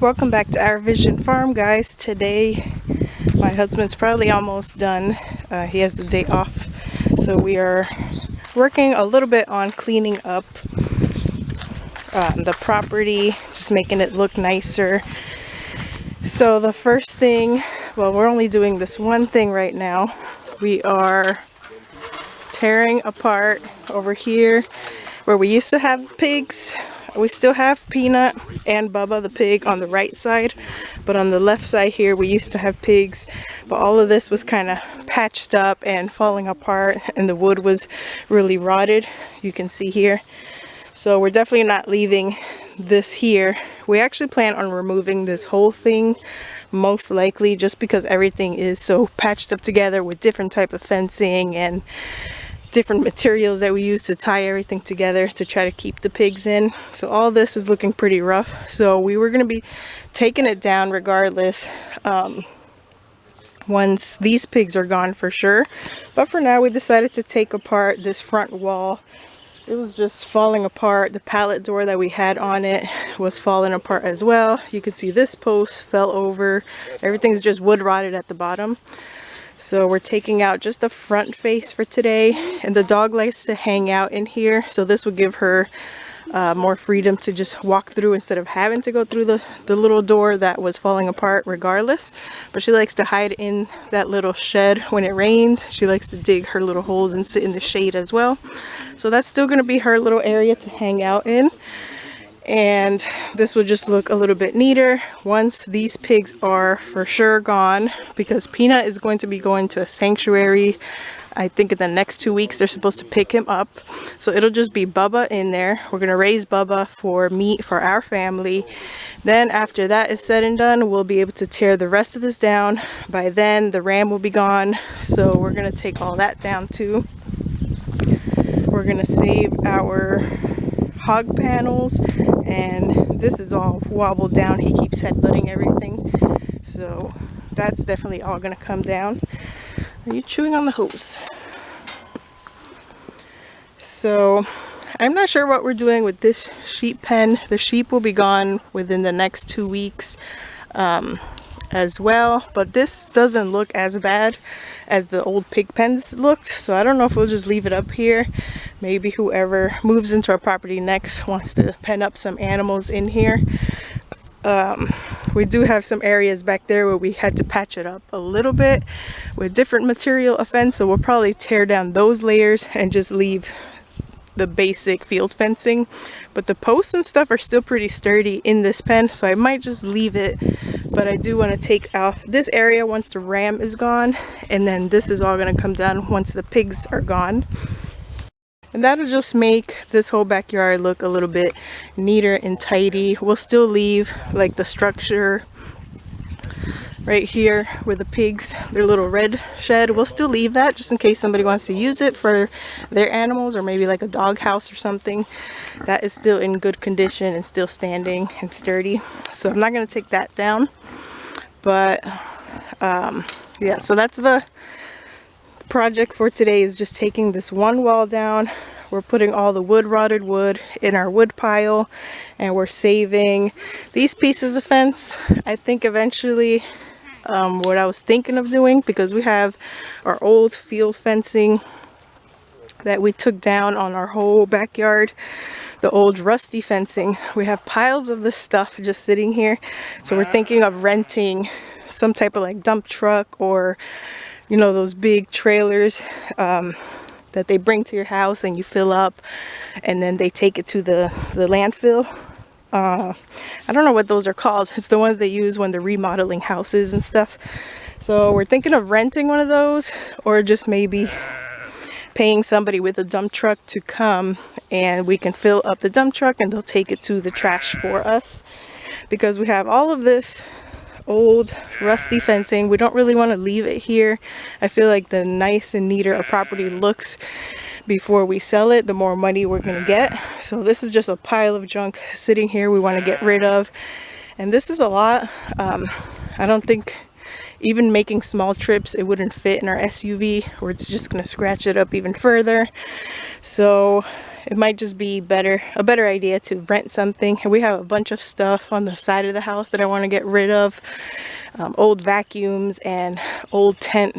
Welcome back to Our Vision Farm, guys. Today my husband's probably almost done. He has the day off, so we are working a little bit on cleaning up the property, just making it look nicer. So the first thing, well, we're only doing this one thing right now. We are tearing apart over here where we used to have pigs. We still have Peanut and Bubba the pig on the right side, but on the left side here we used to have pigs, but all of this was kind of patched up and falling apart, and the wood was really rotted, you can see here. So we're definitely not leaving this here. We actually plan on removing this whole thing, most likely, just because everything is so patched up together with different type of fencing and different materials that we use to tie everything together to try to keep the pigs in. So all this is looking pretty rough. So we were going to be taking it down regardless once these pigs are gone for sure. But for now we decided to take apart this front wall. It was just falling apart. The pallet door that we had on it was falling apart as well. You can see this post fell over. Everything's just wood rotted at the bottom. So we're taking out just the front face for today, and the dog likes to hang out in here, so this will give her more freedom to just walk through instead of having to go through the little door that was falling apart regardless. But she likes to hide in that little shed when it rains. She likes to dig her little holes and sit in the shade as well. So that's still going to be her little area to hang out in. And this will just look a little bit neater once these pigs are for sure gone, because Peanut is going to be going to a sanctuary. I think in the next 2 weeks they're supposed to pick him up, so it'll just be Bubba in there. We're gonna raise Bubba for meat for our family. Then after that is said and done, we'll be able to tear the rest of this down. By then the ram will be gone, so we're gonna take all that down too. We're gonna save our hog panels, and this is all wobbled down. He keeps headbutting everything, so that's definitely all gonna come down. Are you chewing on the hose? So I'm not sure what we're doing with this sheep pen. The sheep will be gone within the next 2 weeks as well, but this doesn't look as bad as the old pig pens looked, so I don't know if we'll just leave it up here. Maybe whoever moves into our property next wants to pen up some animals in here. We do have some areas back there where we had to patch it up a little bit with different material of fence, so we'll probably tear down those layers and just leave the basic field fencing. But the posts and stuff are still pretty sturdy in this pen, so I might just leave it. But I do want to take off this area once the ram is gone, and then this is all going to come down once the pigs are gone. And that'll just make this whole backyard look a little bit neater and tidy. We'll still leave like the structure right here where the pigs, their little red shed, we'll still leave that just in case somebody wants to use it for their animals, or maybe like a dog house or something. That is still in good condition and still standing and sturdy, so I'm not going to take that down. But yeah, so that's the project for today, is just taking this one wall down. We're putting all the rotted wood in our wood pile, and we're saving these pieces of fence. I think eventually what I was thinking of doing, because we have our old field fencing that we took down on our whole backyard, the old rusty fencing. We have piles of this stuff just sitting here, so we're thinking of renting some type of like dump truck, or you know, those big trailers that they bring to your house and you fill up and then they take it to the landfill. I don't know what those are called. It's the ones they use when they're remodeling houses and stuff. So we're thinking of renting one of those, or just maybe paying somebody with a dump truck to come, and we can fill up the dump truck and they'll take it to the trash for us, because we have all of this old rusty fencing. We don't really want to leave it here. I feel like the nice and neater a property looks before we sell it, the more money we're going to get. So this is just a pile of junk sitting here we want to get rid of, and this is a lot. I don't think even making small trips it wouldn't fit in our SUV, or it's just going to scratch it up even further. So it might just be a better idea to rent something. And we have a bunch of stuff on the side of the house that I want to get rid of. Old vacuums and old tent.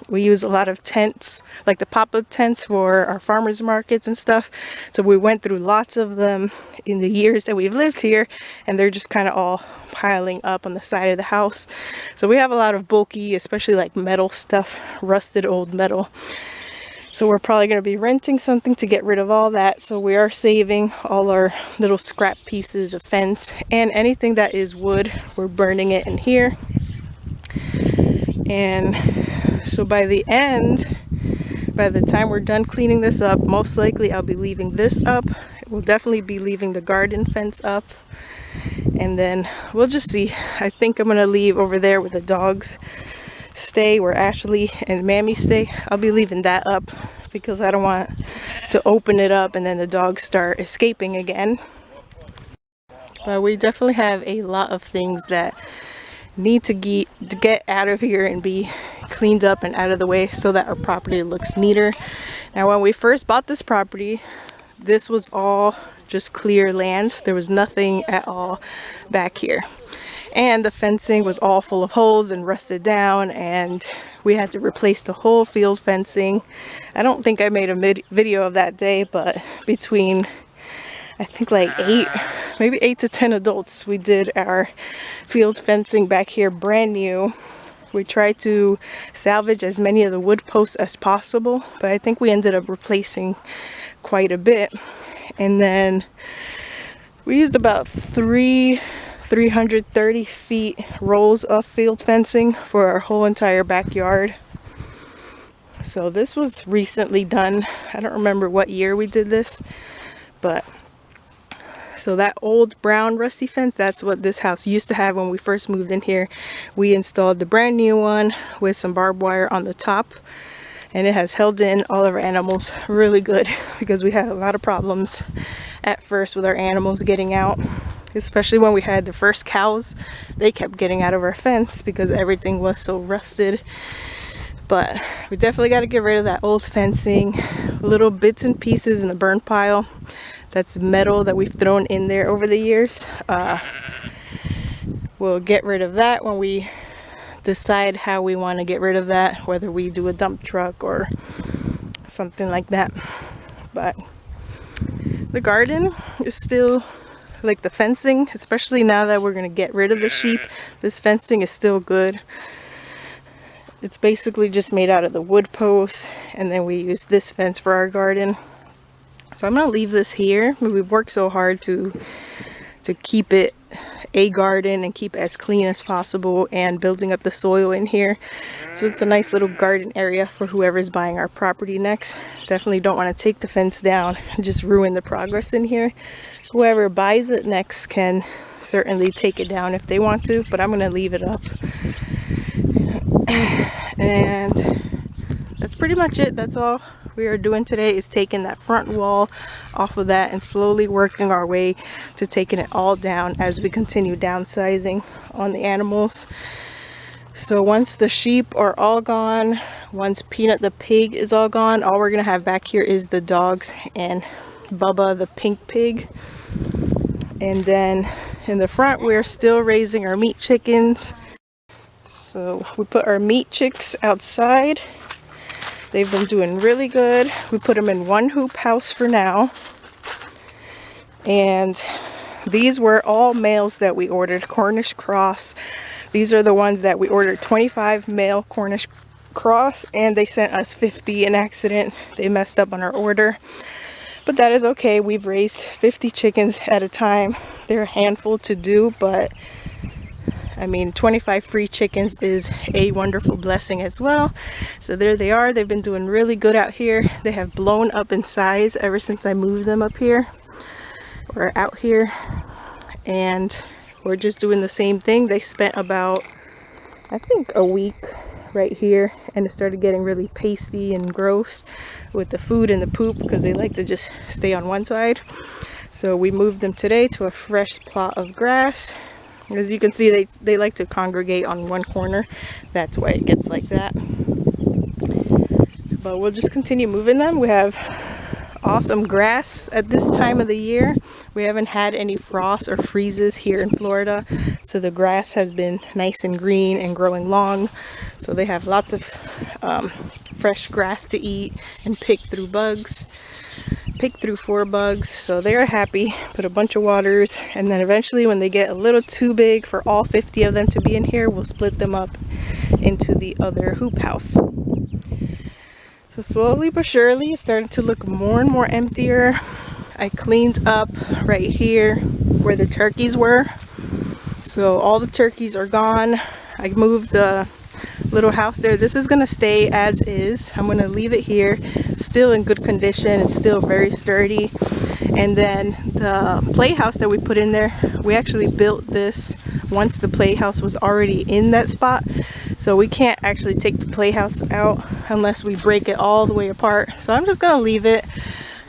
We use a lot of tents, like the pop-up tents for our farmers markets and stuff. So we went through lots of them in the years that we've lived here, and they're just kind of all piling up on the side of the house. So we have a lot of bulky, especially like metal stuff, rusted old metal. So we're probably going to be renting something to get rid of all that. So we are saving all our little scrap pieces of fence, and anything that is wood, we're burning it in here. And so by the time we're done cleaning this up, most likely I'll be leaving this up. We'll definitely be leaving the garden fence up. And then we'll just see. I think I'm going to leave over there where the dogs stay, where Ashley and Mammy stay. I'll be leaving that up because I don't want to open it up and then the dogs start escaping again. But we definitely have a lot of things that need to get out of here and be cleaned up and out of the way so that our property looks neater. Now, when we first bought this property, this was all just clear land. There was nothing at all back here, and the fencing was all full of holes and rusted down, and we had to replace the whole field fencing. I don't think I made a video of that day, but between I think like 8 to 10 adults, we did our field fencing back here brand new. We tried to salvage as many of the wood posts as possible, but I think we ended up replacing quite a bit. And then we used about 330 feet rolls of field fencing for our whole entire backyard. So this was recently done. I don't remember what year we did this, but so that old brown rusty fence, that's what this house used to have when we first moved in here. We installed the brand new one with some barbed wire on the top, and it has held in all of our animals really good because we had a lot of problems at first with our animals getting out, especially when we had the first cows. They kept getting out of our fence because everything was so rusted. But we definitely got to get rid of that old fencing, little bits and pieces in the burn pile. That's metal that we've thrown in there over the years. We'll get rid of that when we decide how we want to get rid of that, whether we do a dump truck or something like that. But the garden is still, like the fencing, especially now that we're going to get rid of the sheep, this fencing is still good. It's basically just made out of the wood posts, and then we use this fence for our garden. So I'm going to leave this here. We've worked so hard to keep it a garden and keep it as clean as possible and building up the soil in here. So it's a nice little garden area for whoever's buying our property next. Definitely don't want to take the fence down and just ruin the progress in here. Whoever buys it next can certainly take it down if they want to, but I'm going to leave it up. And that's pretty much it. That's all we are doing today, is taking that front wall off of that and slowly working our way to taking it all down as we continue downsizing on the animals. So once the sheep are all gone, once Peanut the pig is all gone, all we're gonna have back here is the dogs and Bubba the pink pig. And then in the front, we're still raising our meat chickens. So we put our meat chicks outside. They've been doing really good. We put them in one hoop house for now. And these were all males that we ordered, Cornish cross. These are the ones that we ordered, 25 male Cornish cross, and they sent us 50 in accident. They messed up on our order, but that is okay. We've raised 50 chickens at a time. They're a handful to do, but I mean, 25 free chickens is a wonderful blessing as well. So there they are. They've been doing really good out here. They have blown up in size ever since I moved them up here or out here. And we're just doing the same thing. They spent about, I think, a week right here, and it started getting really pasty and gross with the food and the poop because they like to just stay on one side. So we moved them today to a fresh plot of grass. As you can see, they like to congregate on one corner. That's why it gets like that. But we'll just continue moving them. We have awesome grass at this time of the year. We haven't had any frost or freezes here in Florida, so the grass has been nice and green and growing long. So they have lots of fresh grass to eat and pick through 4 bugs. So they're happy. Put a bunch of waters, and then eventually when they get a little too big for all 50 of them to be in here, we'll split them up into the other hoop house. So slowly but surely it's starting to look more and more emptier. I cleaned up right here where the turkeys were. So all the turkeys are gone. I moved the little house there. This is gonna stay as is. I'm gonna leave it here, still in good condition. It's still very sturdy. And then the playhouse that we put in there, we actually built this once the playhouse was already in that spot. So we can't actually take the playhouse out unless we break it all the way apart. So I'm just gonna leave it.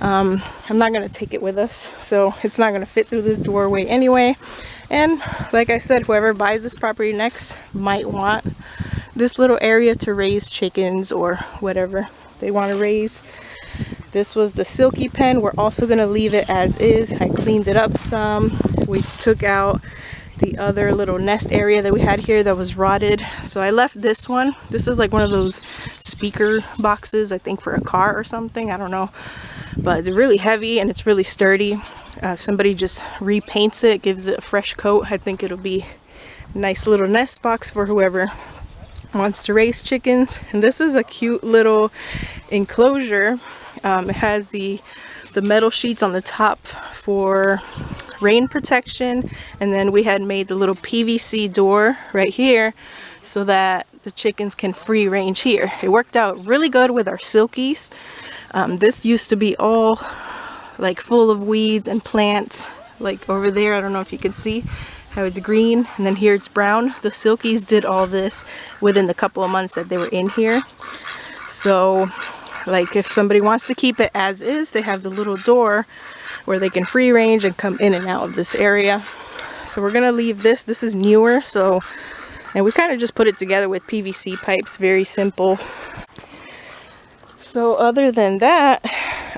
I'm not gonna take it with us. So it's not gonna fit through this doorway anyway. And like I said, whoever buys this property next might want this little area to raise chickens or whatever they want to raise. This was the silky pen. We're also gonna leave it as is. I cleaned it up some. We took out the other little nest area that we had here that was rotted, so I left this one. This is like one of those speaker boxes, I think for a car or something, I don't know, but it's really heavy and it's really sturdy. If somebody just repaints it, gives it a fresh coat, I think it'll be a nice little nest box for whoever wants to raise chickens. And this is a cute little enclosure. It has the metal sheets on the top for rain protection, and then we had made the little PVC door right here so that the chickens can free range here. It worked out really good with our silkies. This used to be all like full of weeds and plants, like over there. I don't know if you can see how it's green, and then here it's brown. The silkies did all this within the couple of months that they were in here. So like if somebody wants to keep it as is, they have the little door where they can free range and come in and out of this area. So we're gonna leave this. This is newer, so, and we kind of just put it together with PVC pipes, very simple. So other than that,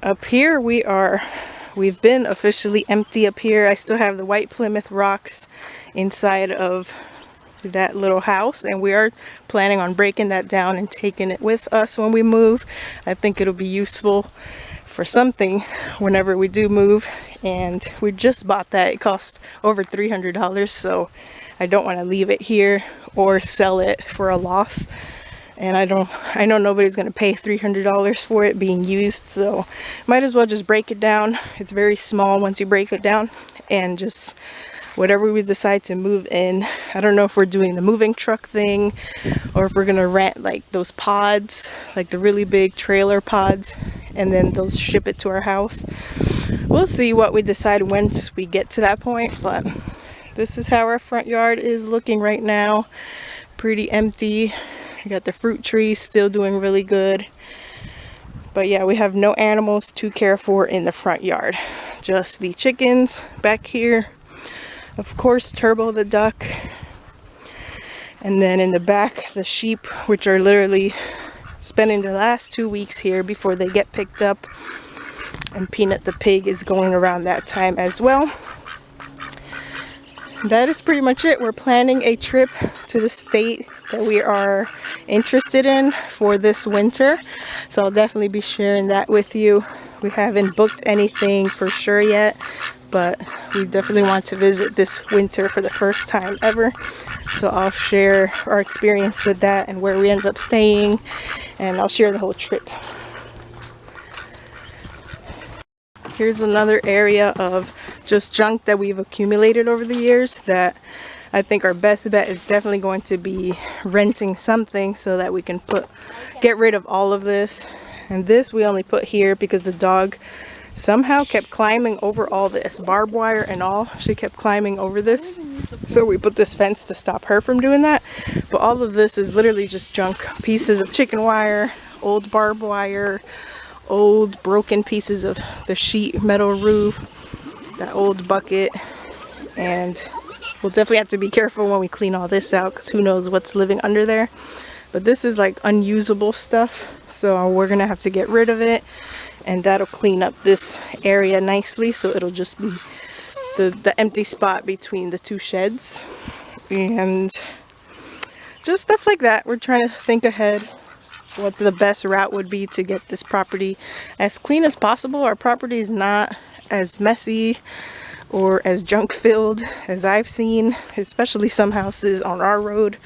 up here we've been officially empty up here. I still have the white Plymouth rocks inside of that little house, and we are planning on breaking that down and taking it with us when we move. I think it'll be useful for something whenever we do move, and we just bought that. It cost over $300, so I don't want to leave it here or sell it for a loss. And I know nobody's going to pay $300 for it being used, so might as well just break it down. It's very small once you break it down, and just whatever we decide to move in. I don't know if we're doing the moving truck thing or if we're going to rent like those pods, like the really big trailer pods, and then they'll ship it to our house. We'll see what we decide once we get to that point, but this is how our front yard is looking right now. Pretty empty. We got the fruit trees still doing really good. But yeah, we have no animals to care for in the front yard. Just the chickens back here. Of course, Turbo the duck. And then in the back, the sheep, which are literally spending the last 2 weeks here before they get picked up. And Peanut the pig is going around that time as well. That is pretty much it. We're planning a trip to the state that we are interested in for this winter, so I'll definitely be sharing that with you. We haven't booked anything for sure yet, but we definitely want to visit this winter for the first time ever, so I'll share our experience with that and where we end up staying, and I'll share the whole trip. Here's another area of just junk that we've accumulated over the years that I think our best bet is definitely going to be renting something so that we can get rid of all of this. And this we only put here because the dog somehow kept climbing over all this, barbed wire and all. She kept climbing over this, so we put this fence to stop her from doing that. But all of this is literally just junk, pieces of chicken wire, old barbed wire, old broken pieces of the sheet metal roof, that old bucket, and we'll definitely have to be careful when we clean all this out because who knows what's living under there. But this is like unusable stuff, so we're gonna have to get rid of it and that'll clean up this area nicely, so it'll just be the empty spot between the two sheds. And just stuff like that. We're trying to think ahead what the best route would be to get this property as clean as possible. Our property is not as messy or as junk filled as I've seen, especially some houses on our road.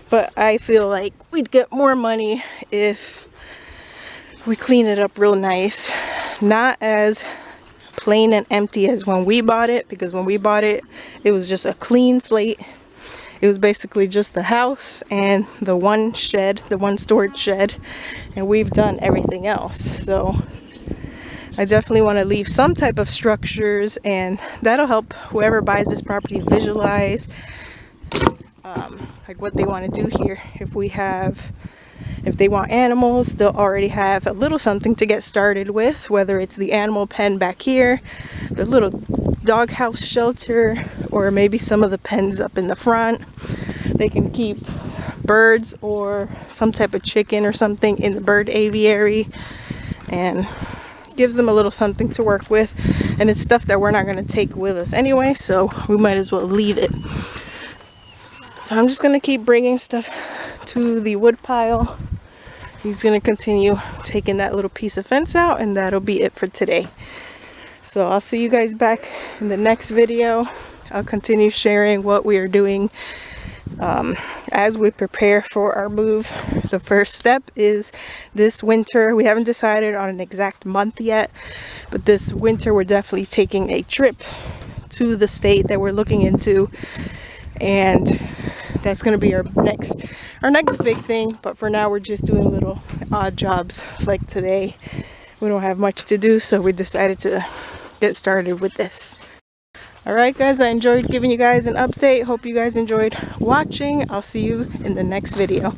But I feel like we'd get more money if we clean it up real nice. Not as plain and empty as when we bought it, because when we bought it, it was just a clean slate. It was basically just the house and the one shed, the one storage shed, and we've done everything else. So I definitely want to leave some type of structures, and that'll help whoever buys this property visualize like what they want to do here. If they want animals, they'll already have a little something to get started with, whether it's the animal pen back here, the little doghouse shelter, or maybe some of the pens up in the front. They can keep birds or some type of chicken or something in the bird aviary, and gives them a little something to work with. And it's stuff that we're not going to take with us anyway, so we might as well leave it. So I'm just going to keep bringing stuff to the wood pile. He's going to continue taking that little piece of fence out, and that'll be it for today. So I'll see you guys back in the next video. I'll continue sharing what we are doing as we prepare for our move. The first step is this winter. We haven't decided on an exact month yet, but this winter we're definitely taking a trip to the state that we're looking into, and that's going to be our next big thing. But for now, we're just doing little odd jobs like today. We don't have much to do, so we decided to get started with this. Alright guys, I enjoyed giving you guys an update. Hope you guys enjoyed watching. I'll see you in the next video.